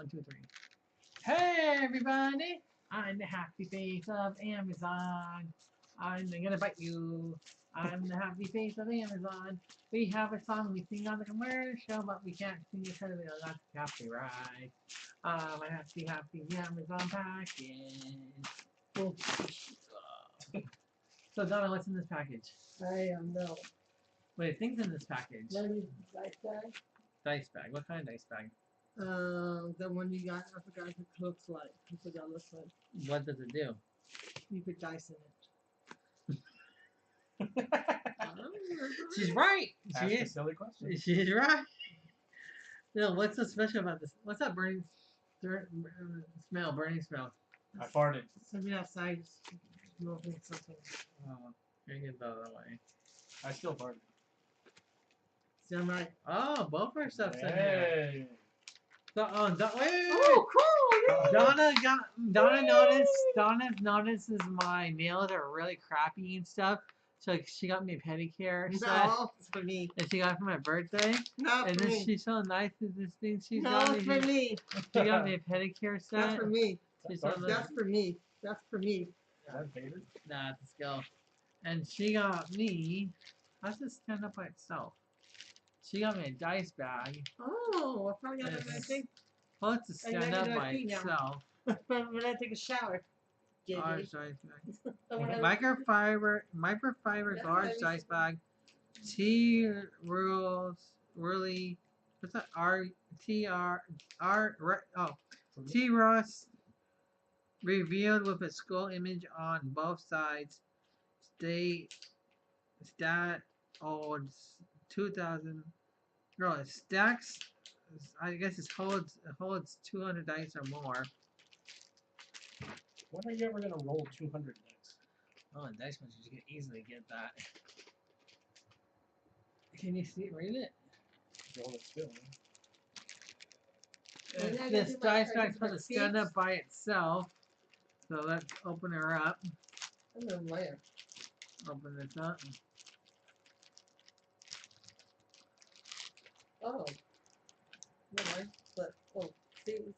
1, 2, 3. Hey everybody! I'm the happy face of Amazon. I'm gonna bite you. I'm the happy face of Amazon. We have a song we sing on the commercial, but we can't sing it because we don't got copyright. My happy Amazon package. Oh. So Donna, what's in this package? I don't know. What do you think's in this package? Maybe dice bag. Dice bag. What kind of dice bag? The one you got, I forgot what it looks like. I forgot what it looks like. What does it do? You put dice in it. She's right. Ask a silly question. She's right. No, what's so special about this? What's that smell? Burning smell. I farted. Something outside is smoking something. Oh, you're gonna get that other way. I still farted. See, I'm right. Oh, both our stuff's in here. Hey. So, wait. Oh, cool! Donna notices my nails are really crappy and stuff. So she got me a pedicure set. No, it's for me. And she got it for my birthday. Not and for then me. she's so nice with this thing she's No, got it's me. for me. She got me a pedicure set. That's for me. She's so nice. That's for me. That's for me. Is that Vader? Nah, it's a skill. And she got me. How's this stand up by itself? She got me a dice bag. Oh, I probably got Yes. that thing. Well, it's to stand up by itself. When I take a shower. Large dice bag. Whatever. Microfiber large Yeah, dice bag. T rules really. What's that? T Ross revealed with a skull image on both sides. Stat old 2000. No, it stacks. I guess it holds 200 dice or more. When are you ever gonna roll 200 dice? Oh, and dice machines, you can easily get that. Can you see it? Read it? Roll it still. And I This gotta do my- dice bag's supposed to stand feet. up by itself. So let's open her up. I'm gonna layer. Open this up. Oh. Never mind. But, see. It's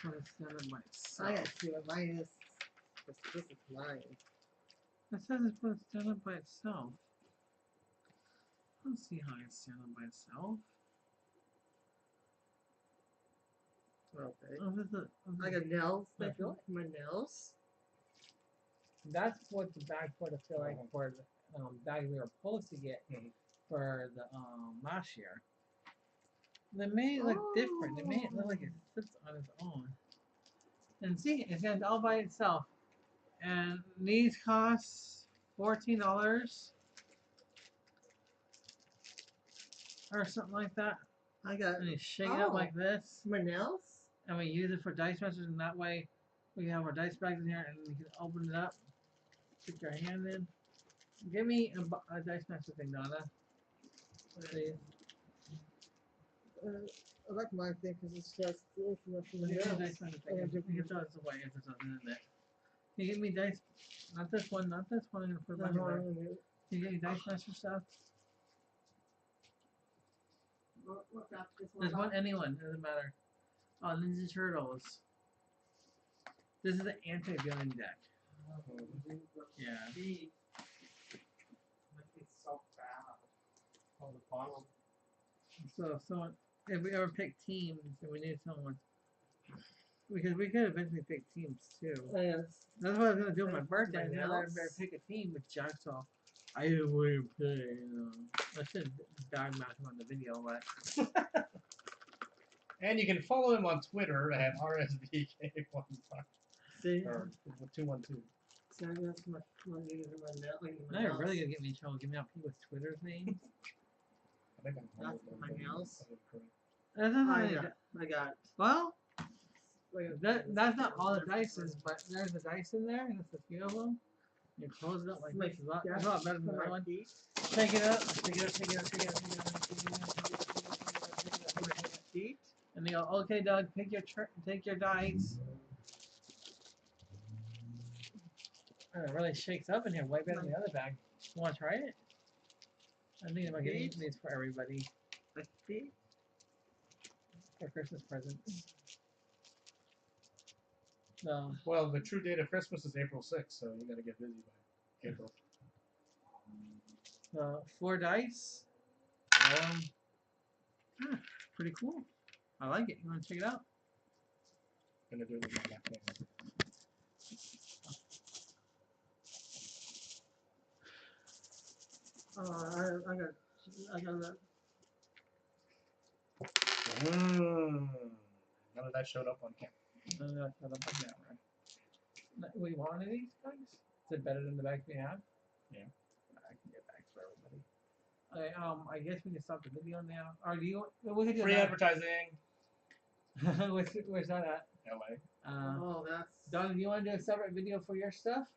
supposed to stand up by itself. I gotta see what mine is. This is mine. It says it's supposed to stand up by itself. I don't see how it's stand up by itself. Okay. Oh, this is I got nails. Yeah. I feel like my nails. That's what the bag put I feel like for the bag we were supposed to get for the last year. They made it look different. They made it look like it sits on its own. And see, it stands all by itself. And these cost $14 or something like that. I got And you shake it up like this. my nails. And we use it for dice masters, and that way we have our dice bags in here, and you can open it up, stick your hand in. Give me a dice master thing, Donna. Please. I like my thing because it's just information. Give me a dice master thing. You can throw this away if there's nothing in it. Can you give me dice? Not this one. Not this one. I'm gonna put it back in there. Can you get me dice master stuff? There's one, anyone. Doesn't matter. Oh, Ninja Turtles. This is the anti-villain deck. Yeah. So bad. Oh, the bottom. So if someone, if we ever pick teams, and we need someone, because we could eventually pick teams too. Yes. That's what I was gonna do on my birthday. My And then I nails. better pick a team with Jack. So I didn't want to play. I should bad mouth him on the video, but And you can follow him on Twitter at RSVK15 See? or 212. So I got some money in my nails. now you're really gonna get me in trouble. Give me out people with Twitter's names. I think I'm That's my nails. That's not I got. well. That's not all the dices, but there's the dice in there, and it's a few of them. You close it up like this. It's a lot better than the other one. Take it up, take it up, take it up, take it up, take it up, take it up, take it up. And they go, okay, Doug, take your dice. It really shakes up in here, way better than the other bag. You want to try it? I'm thinking about getting these for everybody. for Christmas presents. Well, the true date of Christmas is April 6th, so you got to get busy by April. 4 dice. Pretty cool. I like it. You want to check it out? I'm gonna do it with my left hand. I got that. None of that showed up on camera. We want one of these guys? Is it better than the bags we have? Yeah. I can get bags for everybody. I guess we can stop the video now. Or do you? We can do Free that. advertising. Where's that at? LA. Oh, that's. Donna, do you want to do a separate video for your stuff?